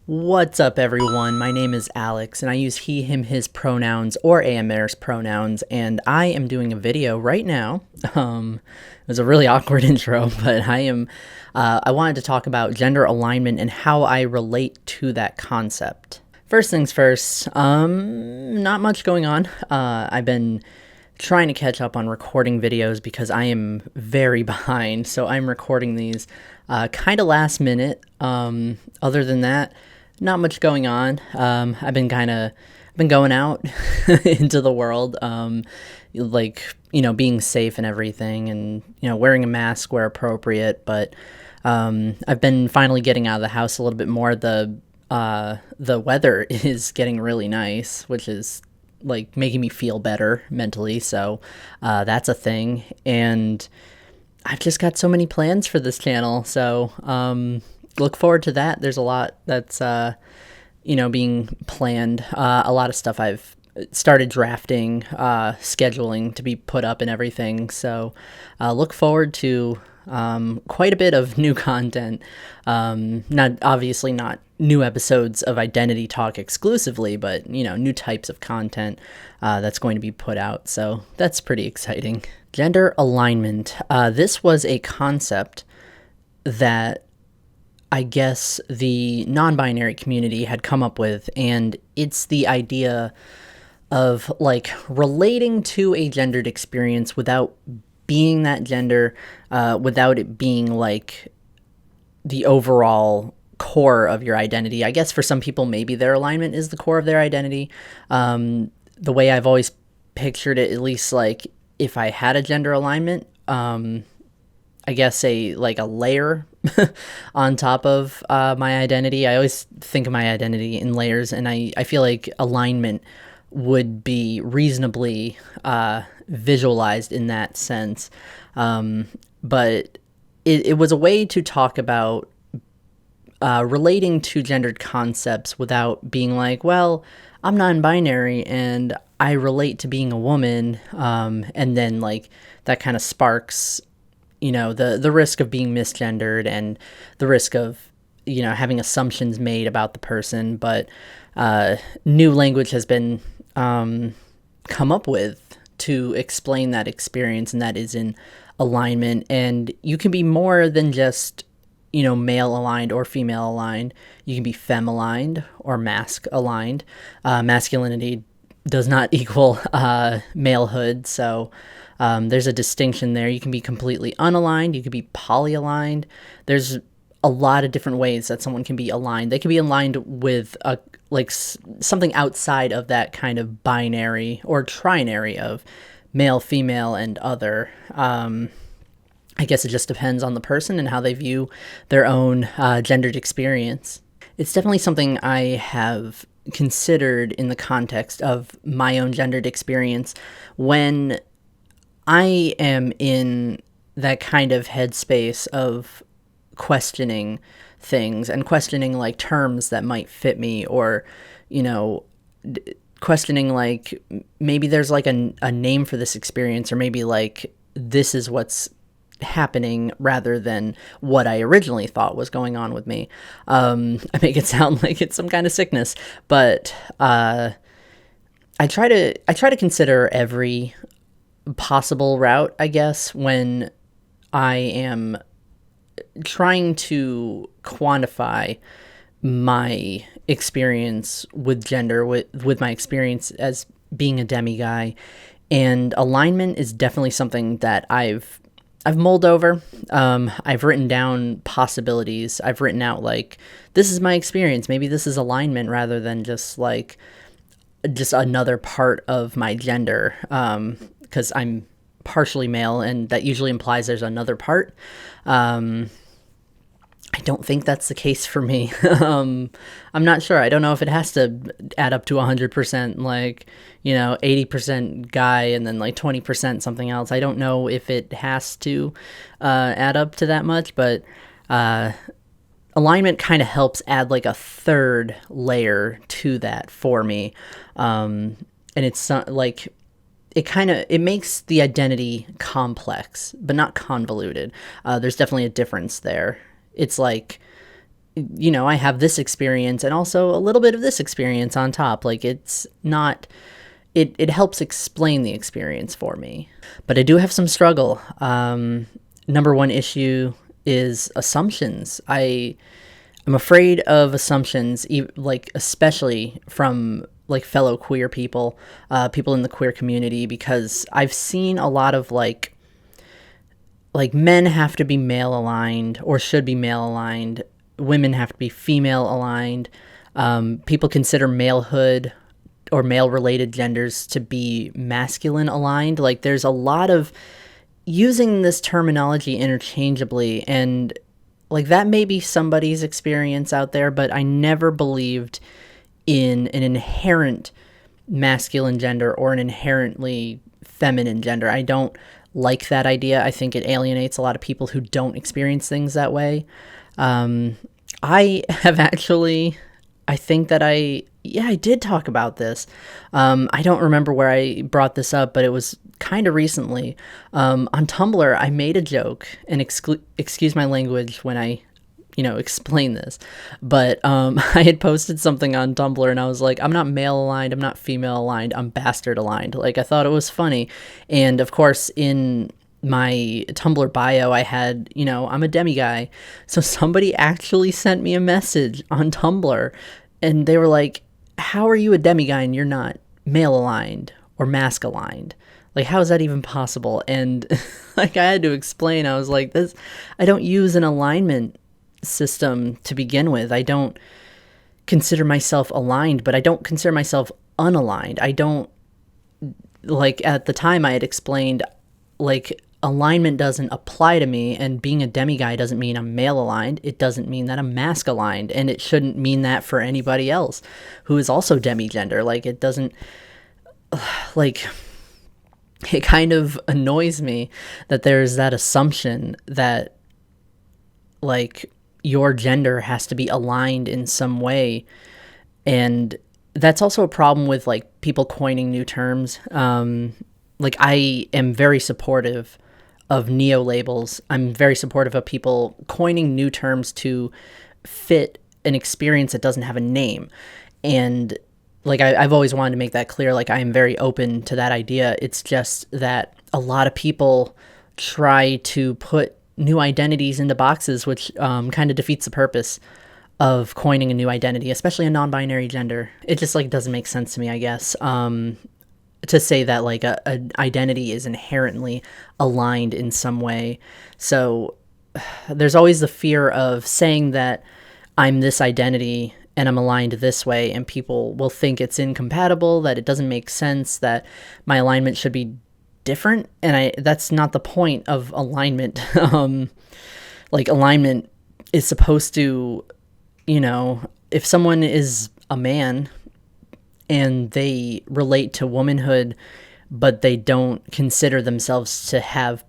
What's up, everyone? My name is Alex, and I use he, him, his pronouns or AMR's pronouns, and I am doing a video right now. It was a really awkward intro, but I wanted to talk about gender alignment and how I relate to that concept. First things first, not much going on. I've been trying to catch up on recording videos because I am very behind, so I'm recording these kind of last minute. Other than that, not much going on. I've been going out into the world, being safe and everything, and wearing a mask where appropriate. But I've been finally getting out of the house a little bit more. The weather is getting really nice, which is like making me feel better mentally. So that's a thing, and I've just got so many plans for this channel. So look forward to that. There's a lot that's being planned. A lot of stuff I've started drafting, scheduling to be put up and everything. So look forward to quite a bit of new content. Not new episodes of Identity Talk exclusively, but new types of content that's going to be put out. So that's pretty exciting. Gender alignment. This was a concept that I guess the non-binary community had come up with, and it's the idea of like relating to a gendered experience without being that gender, without it being like the overall core of your identity. I guess for some people, maybe their alignment is the core of their identity. The way I've always pictured it, at least like if I had a gender alignment, I guess a layer on top of my identity. I always think of my identity in layers, and I feel like alignment would be reasonably visualized in that sense. But it was a way to talk about relating to gendered concepts without being like, well, I'm non-binary and I relate to being a woman, and then like that kind of sparks the risk of being misgendered and the risk of having assumptions made about the person. But new language has been come up with to explain that experience, and that is in alignment. And you can be more than just male aligned or female aligned. You can be femme aligned or mask aligned. Masculinity does not equal malehood, so there's a distinction there. You can be completely unaligned. You can be polyaligned. There's a lot of different ways that someone can be aligned. They can be aligned with something outside of that kind of binary or trinary of male, female, and other. I guess it just depends on the person and how they view their own gendered experience. It's definitely something I have considered in the context of my own gendered experience when I am in that kind of headspace of questioning things and questioning like terms that might fit me, or questioning like maybe there's like a name for this experience, or maybe like this is what's happening rather than what I originally thought was going on with me. I make it sound like it's some kind of sickness, but I try to consider every possible route, I guess, when I am trying to quantify my experience with gender, with my experience as being a demi-guy. And alignment is definitely something that I've mulled over. I've written down possibilities. I've written out like, this is my experience. Maybe this is alignment rather than just another part of my gender. Because I'm partially male, and that usually implies there's another part. I don't think that's the case for me. I'm not sure. I don't know if it has to add up to 100%, 80% guy and then 20% something else. I don't know if it has to add up to that much, but alignment kind of helps add like a third layer to that for me. And it's it makes the identity complex, but not convoluted. There's definitely a difference there. It's like I have this experience and also a little bit of this experience on top. Like, it's not, it helps explain the experience for me. But I do have some struggle. Number one issue is assumptions. I'm afraid of assumptions, like especially from like fellow queer people, people in the queer community, because I've seen a lot of like men have to be male aligned or should be male aligned. Women have to be female aligned. People consider malehood or male related genders to be masculine aligned. Like, there's a lot of using this terminology interchangeably, and like that may be somebody's experience out there, but I never believed in an inherent masculine gender or an inherently feminine gender. I don't like that idea. I think it alienates a lot of people who don't experience things that way. I have actually, I think that I did talk about this. I don't remember where I brought this up, but it was kind of recently. On Tumblr, I made a joke, and excuse my language when I, explain this, but I had posted something on Tumblr, and I was like, I'm not male aligned, I'm not female aligned, I'm bastard aligned. Like, I thought it was funny. And of course, in my Tumblr bio, I had, I'm a demi guy. So somebody actually sent me a message on Tumblr, and they were like, how are you a demi guy and you're not male aligned or mask aligned? Like, how is that even possible? And like, I had to explain. I was like, I don't use an alignment system to begin with. I don't consider myself aligned, but I don't consider myself unaligned. I don't, like, at the time I had explained, like, alignment doesn't apply to me, and being a demi guy doesn't mean I'm male aligned. It doesn't mean that I'm mask aligned, and it shouldn't mean that for anybody else who is also demigender. Like, it doesn't, like, it kind of annoys me that there's that assumption that, like, your gender has to be aligned in some way. And that's also a problem with, like, people coining new terms. Like, I am very supportive of neo-labels. I'm very supportive of people coining new terms to fit an experience that doesn't have a name. And, like, I've always wanted to make that clear. Like, I am very open to that idea. It's just that a lot of people try to put new identities into boxes, which kind of defeats the purpose of coining a new identity, especially a non-binary gender. It just, like, doesn't make sense to me, I guess. To say that, like, a identity is inherently aligned in some way. So there's always the fear of saying that I'm this identity and I'm aligned this way, and people will think it's incompatible, that it doesn't make sense, that my alignment should be different. And that's not the point of alignment. Like, alignment is supposed to, if someone is a man and they relate to womanhood, but they don't consider themselves to have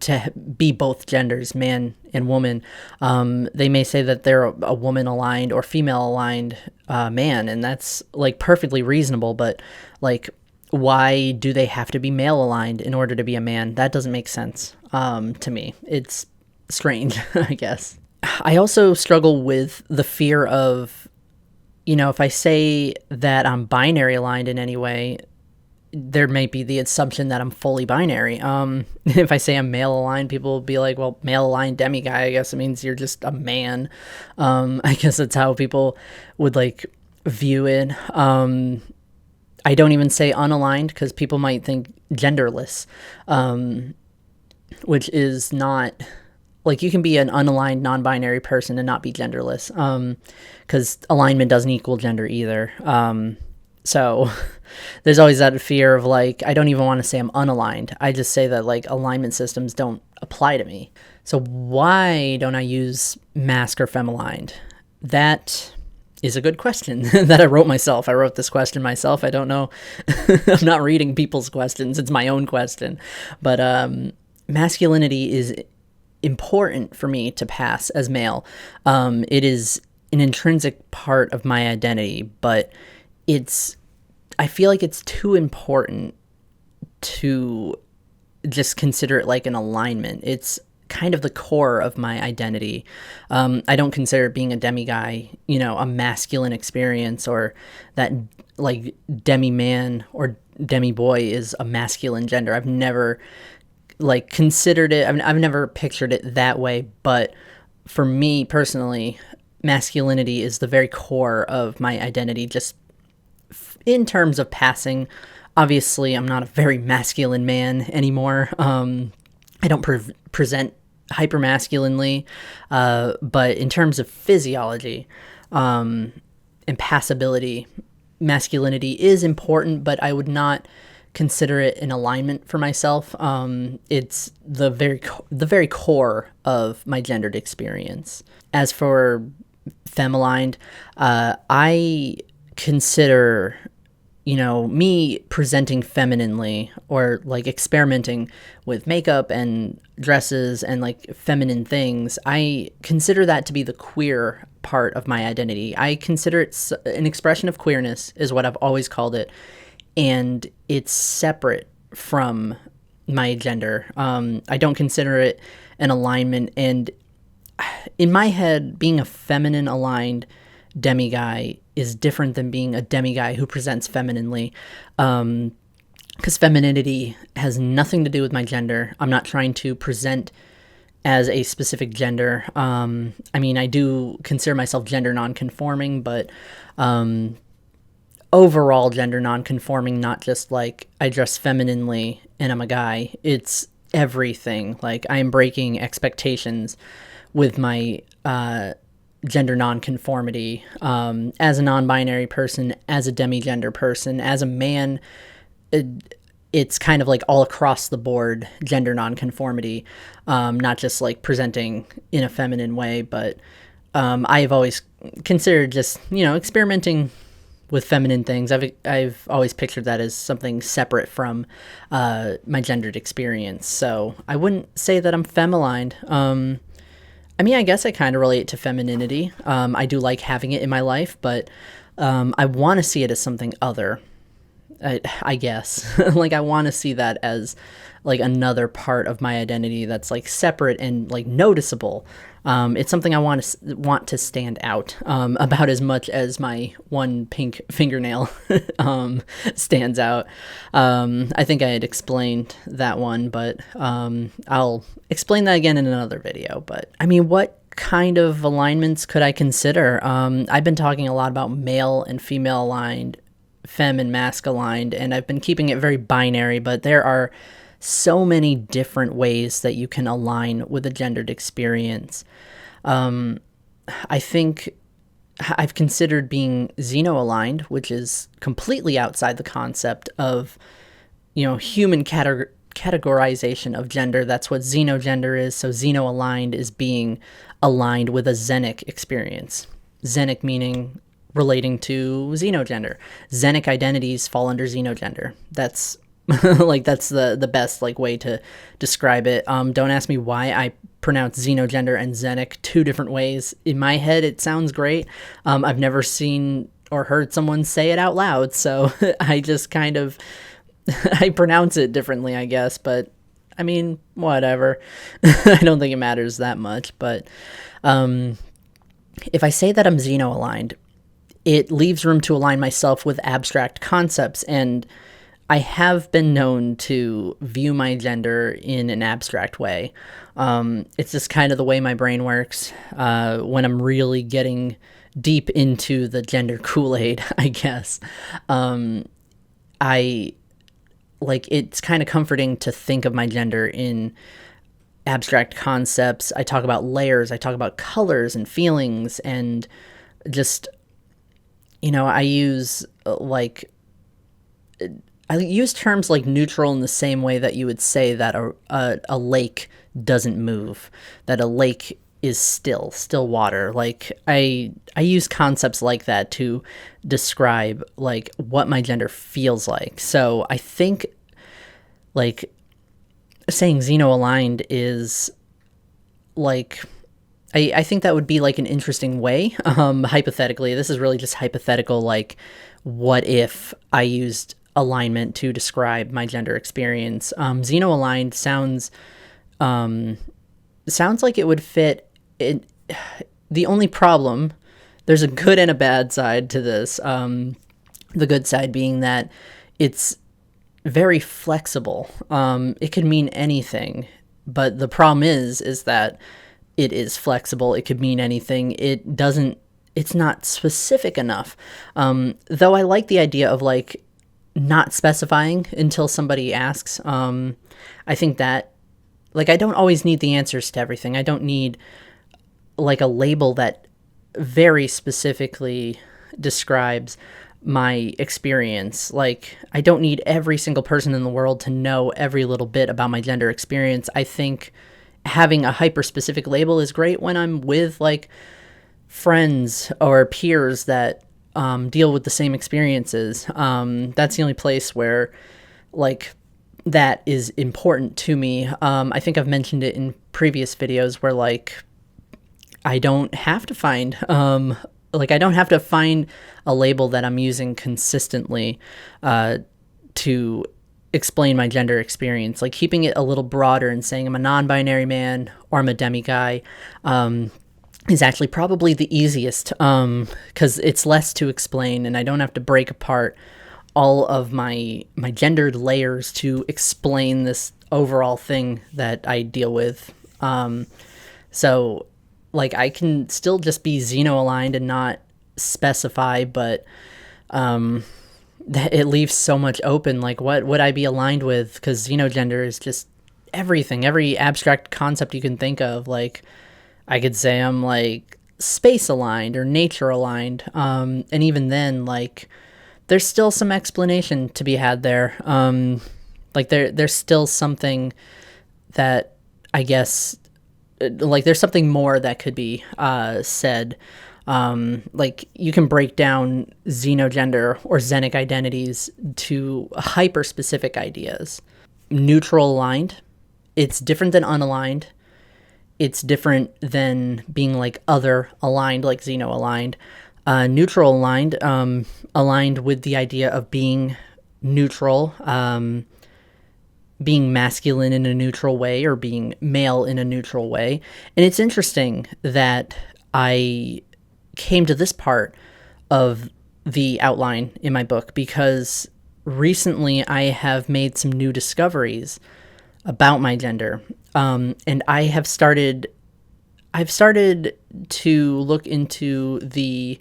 to be both genders, man and woman, they may say that they're a woman aligned or female aligned man, and that's, like, perfectly reasonable. But, like, why do they have to be male aligned in order to be a man? That doesn't make sense to me. It's strange, I guess. I also struggle with the fear of, if I say that I'm binary aligned in any way, there may be the assumption that I'm fully binary. If I say I'm male aligned, people will be like, well, male aligned demi guy, I guess it means you're just a man. I guess that's how people would, like, view it. I don't even say unaligned, because people might think genderless, which is not, like, you can be an unaligned non-binary person and not be genderless, because alignment doesn't equal gender either. So there's always that fear of, like, I don't even want to say I'm unaligned. I just say that, like, alignment systems don't apply to me. So why don't I use mask or femme-aligned? That is a good question that I wrote myself. I wrote this question myself. I don't know. I'm not reading people's questions. It's my own question. But masculinity is important for me to pass as male. It is an intrinsic part of my identity, but I feel like it's too important to just consider it like an alignment. It's kind of the core of my identity. I don't consider being a demi-guy, a masculine experience, or that like demi-man or demi-boy is a masculine gender. I've never like considered it. I've never pictured it that way, but for me personally, masculinity is the very core of my identity, just in terms of passing. Obviously, I'm not a very masculine man anymore. I don't present hyper masculinely, but in terms of physiology and passability, masculinity is important, but I would not consider it an alignment for myself. It's the very core of my gendered experience. As for femme-aligned, I consider, me presenting femininely, or like experimenting with makeup and dresses and like feminine things, I consider that to be the queer part of my identity. I consider it an expression of queerness, is what I've always called it, and it's separate from my gender. I don't consider it an alignment, and in my head, being a feminine aligned demi-guy is different than being a demi-guy who presents femininely, because femininity has nothing to do with my gender. I'm not trying to present as a specific gender. I do consider myself gender non-conforming, but overall gender non-conforming, not just like I dress femininely and I'm a guy. It's everything. Like, I am breaking expectations with my gender non-conformity, as a non-binary person, as a demigender person, as a man. It's kind of like all across the board gender non-conformity, not just like presenting in a feminine way, but I've always considered just, experimenting with feminine things. I've always pictured that as something separate from my gendered experience. So I wouldn't say that I'm femme-aligned. I guess I kind of relate to femininity. I do like having it in my life, but I want to see it as something other, I guess. Like, I want to see that as like another part of my identity that's like separate and like noticeable. It's something I want to stand out about as much as my one pink fingernail stands out. I think I had explained that one, but I'll explain that again in another video. But what kind of alignments could I consider? I've been talking a lot about male and female aligned, femme and masc aligned, and I've been keeping it very binary, but there are so many different ways that you can align with a gendered experience. I think I've considered being xeno-aligned, which is completely outside the concept of, human categorization of gender. That's what xenogender is. So xeno-aligned is being aligned with a xenic experience. Xenic meaning relating to xenogender. Xenic identities fall under xenogender. That's that's the best way to describe it. Don't ask me why I pronounce xenogender and xenic two different ways. In my head, it sounds great. I've never seen or heard someone say it out loud, so I just kind of I pronounce it differently, I guess. But whatever. I don't think it matters that much. But if I say that I'm xeno-aligned, it leaves room to align myself with abstract concepts, and I have been known to view my gender in an abstract way. It's just kind of the way my brain works when I'm really getting deep into the gender Kool-Aid, I guess. It's kind of comforting to think of my gender in abstract concepts. I talk about layers, I talk about colors and feelings, and just, I use I use terms like neutral in the same way that you would say that a lake doesn't move, that a lake is still water. I use concepts like that to describe what my gender feels like. So I think saying xeno-aligned is I think that would be an interesting way. Hypothetically, this is really just hypothetical. What if I used alignment to describe my gender experience? Xeno-aligned sounds sounds like it would fit. The only problem, there's a good and a bad side to this. The good side being that it's very flexible. It could mean anything, but the problem is that it is flexible. It could mean anything. It's not specific enough. Though I like the idea of like not specifying until somebody asks. I think that, like, I don't always need the answers to everything. I don't need like a label that very specifically describes my experience. Like, I don't need every single person in the world to know every little bit about my gender experience. I think having a hyper specific label is great when I'm with like friends or peers that deal with the same experiences. That's the only place where like that is important to me. I think I've mentioned it in previous videos where like I don't have to find a label that I'm using consistently to explain my gender experience. Like keeping it a little broader and saying I'm a non-binary man or I'm a demi-guy is actually probably the easiest because it's less to explain and I don't have to break apart all of my gendered layers to explain this overall thing that I deal with. So like I can still just be xeno-aligned and not specify, but it leaves so much open. Like what would I be aligned with? Because xenogender is just everything, every abstract concept you can think of. Like I could say I'm like space aligned or nature aligned. And even then, like there's still some explanation to be had there. Like there's still something that I guess, like there's something more that could be said. Like you can break down xenogender or xenic identities to hyper-specific ideas. Neutral aligned, it's different than unaligned. It's different than being like other aligned, like xeno-aligned. Neutral aligned, aligned with the idea of being neutral, being masculine in a neutral way or being male in a neutral way. And it's interesting that I came to this part of the outline in my book because recently I have made some new discoveries about my gender. And I've started to look into the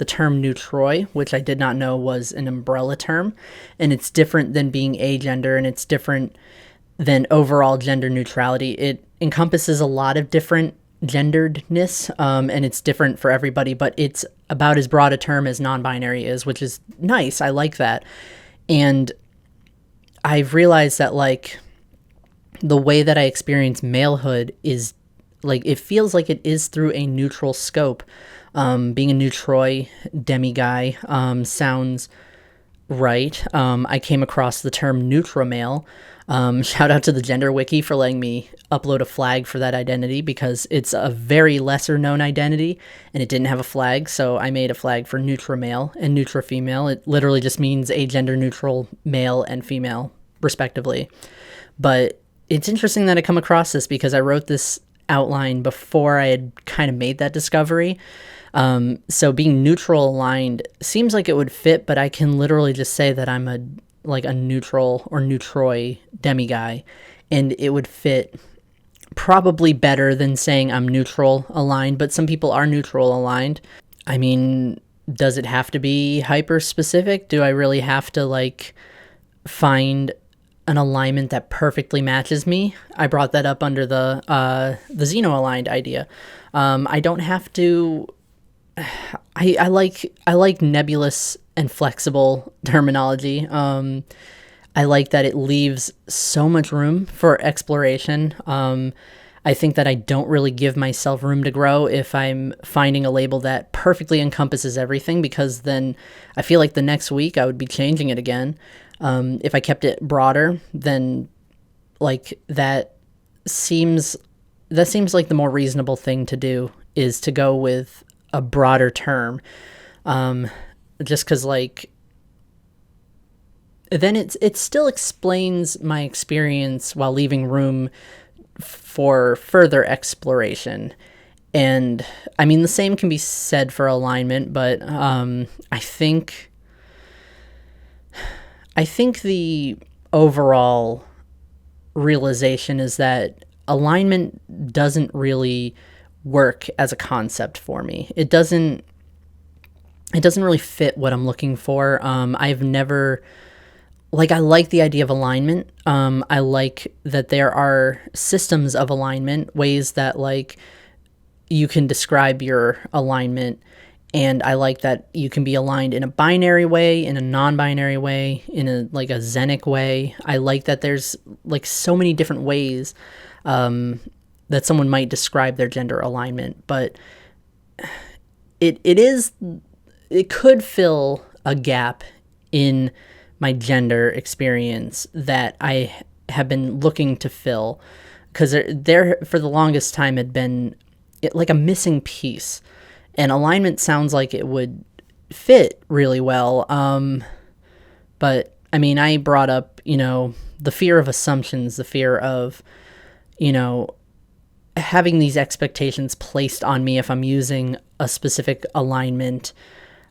term neutroi, which I did not know was an umbrella term, and it's different than being agender, and it's different than overall gender neutrality. It encompasses a lot of different genderedness, and it's different for everybody, but it's about as broad a term as non-binary is, which is nice. I like that. And I've realized that like the way that I experience malehood is like, it feels like it is through a neutral scope. Being a neutroi demi-guy sounds right. I came across the term neutramale. Shout out to the Gender Wiki for letting me upload a flag for that identity because it's a very lesser known identity and it didn't have a flag, so I made a flag for neutramale and neutrafemale. It literally just means a gender neutral male and female respectively. But it's interesting that I come across this because I wrote this outline before I had kind of made that discovery. So being neutral aligned seems like it would fit, but I can literally just say that I'm a neutral or neutroi demi-guy, and it would fit probably better than saying I'm neutral aligned, but some people are neutral aligned. I mean, does it have to be hyper specific? Do I really have to like find an alignment that perfectly matches me? I brought that up under the xeno-aligned idea. I don't have to. I like nebulous and flexible terminology. I like that it leaves so much room for exploration. I think that I don't really give myself room to grow if I'm finding a label that perfectly encompasses everything, because then I feel like the next week I would be changing it again. If I kept it broader, then like that seems like the more reasonable thing to do is to go with a broader term. Just because like then it still explains my experience while leaving room for further exploration. And I mean, the same can be said for alignment, but I think the overall realization is that alignment doesn't really work as a concept for me. It doesn't really fit what I'm looking for. I've never, like, I like the idea of alignment. I like that there are systems of alignment, ways that, like, you can describe your alignment. And I like that you can be aligned in a binary way, in a non-binary way, in a like a xenic way. I like that there's like so many different ways that someone might describe their gender alignment, but it could fill a gap in my gender experience that I have been looking to fill, because there for the longest time had been like a missing piece. And alignment sounds like it would fit really well. But I mean, I brought up, the fear of assumptions, the fear of, having these expectations placed on me if I'm using a specific alignment.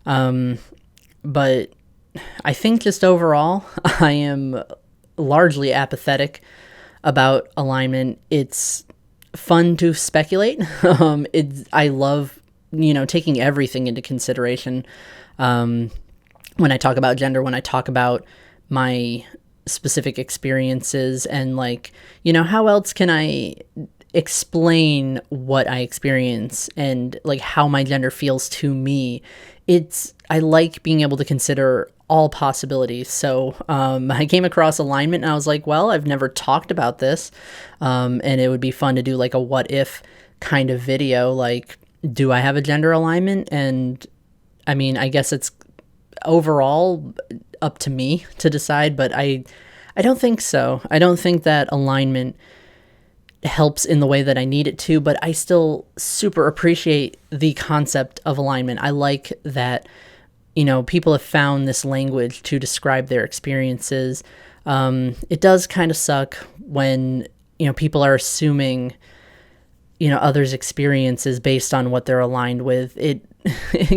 But I think just overall, I am largely apathetic about alignment. It's fun to speculate. I love taking everything into consideration when I talk about gender, when I talk about my specific experiences, and like, how else can I explain what I experience and like how my gender feels to me. I like being able to consider all possibilities. So I came across alignment and I was like, well, I've never talked about this, and it would be fun to do like a what if kind of video, like, do I have a gender alignment? And I mean, I guess it's overall up to me to decide, but I don't think so. I don't think that alignment helps in the way that I need it to, but I still super appreciate the concept of alignment. I like that, people have found this language to describe their experiences. It does kind of suck when, people are assuming others' experiences based on what they're aligned with. It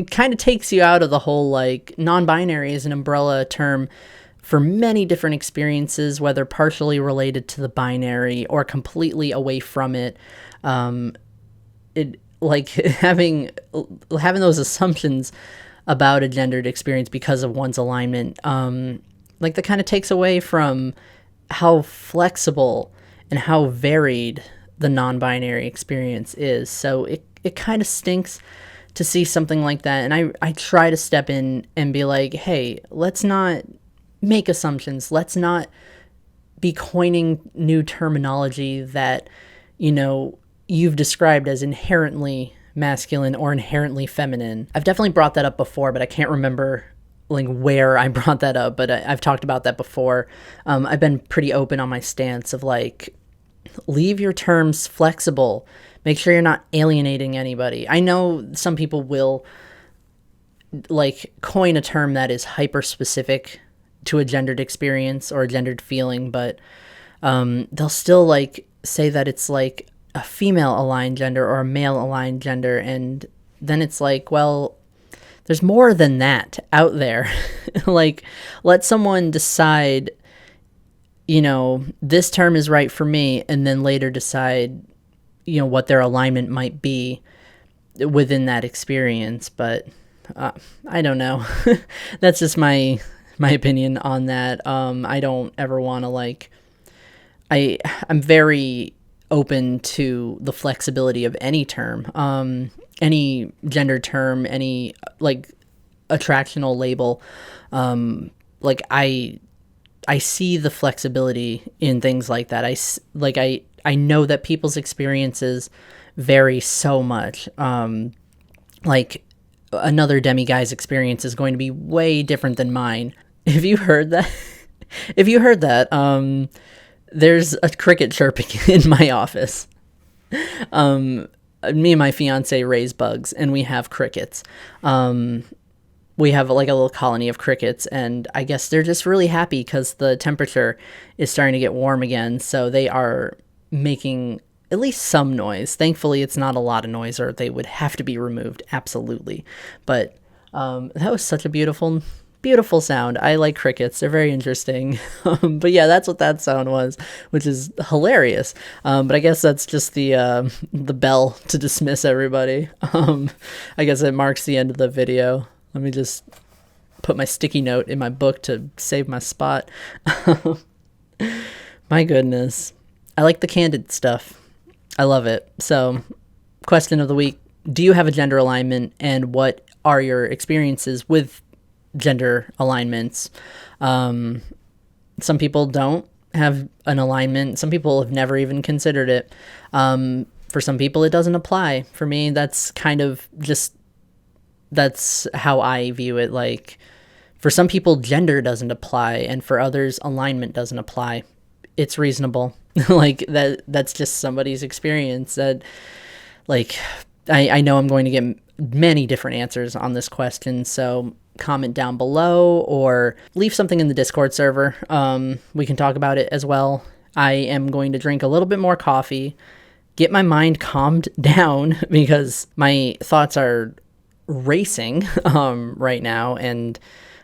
kind of takes you out of the whole, like, non-binary is an umbrella term for many different experiences, whether partially related to the binary or completely away from it. It like having those assumptions about a gendered experience because of one's alignment, like that kind of takes away from how flexible and how varied the non-binary experience is. So it kind of stinks to see something like that. And I try to step in and be like, hey, let's not make assumptions. Let's not be coining new terminology that, you've described as inherently masculine or inherently feminine. I've definitely brought that up before, but I can't remember like where I brought that up, but I've talked about that before. I've been pretty open on my stance of like, leave your terms flexible. Make sure you're not alienating anybody. I know some people will like coin a term that is hyper specific to a gendered experience or a gendered feeling, but they'll still like say that it's like a female aligned gender or a male aligned gender, and then it's like, well, there's more than that out there. Like, let someone decide, this term is right for me, and then later decide, what their alignment might be within that experience. But I don't know. That's just my opinion on that. I don't ever want to like, I'm very open to the flexibility of any term, any gender term, any like attractional label. Like I see the flexibility in things like that. I know that people's experiences vary so much. Like another demiguy's experience is going to be way different than mine. If you heard that, there's a cricket chirping in my office. Me and my fiance raise bugs, and we have crickets. we have like a little colony of crickets, and I guess they're just really happy because the temperature is starting to get warm again. So they are making at least some noise. Thankfully, it's not a lot of noise, or they would have to be removed. Absolutely. But that was such a beautiful, beautiful sound. I like crickets. They're very interesting. But yeah, that's what that sound was, which is hilarious. But I guess that's just the bell to dismiss everybody. I guess it marks the end of the video. Let me just put my sticky note in my book to save my spot. My goodness. I like the candid stuff. I love it. So, question of the week. Do you have a gender alignment, and what are your experiences with gender alignments? Some people don't have an alignment. Some people have never even considered it. For some people, it doesn't apply. For me, that's kind of just... that's how I view it. Like, for some people, gender doesn't apply, and for others, alignment doesn't apply. It's reasonable. Like, that's just somebody's experience. That, like, I know I'm going to get many different answers on this question, so comment down below or leave something in the Discord server. We can talk about it as well. I am going to drink a little bit more coffee, get my mind calmed down, because my thoughts are racing right now, and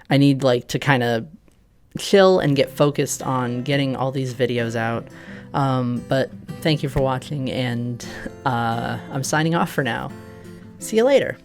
I need like to kind of chill and get focused on getting all these videos out. But thank you for watching, and I'm signing off for now. See you later.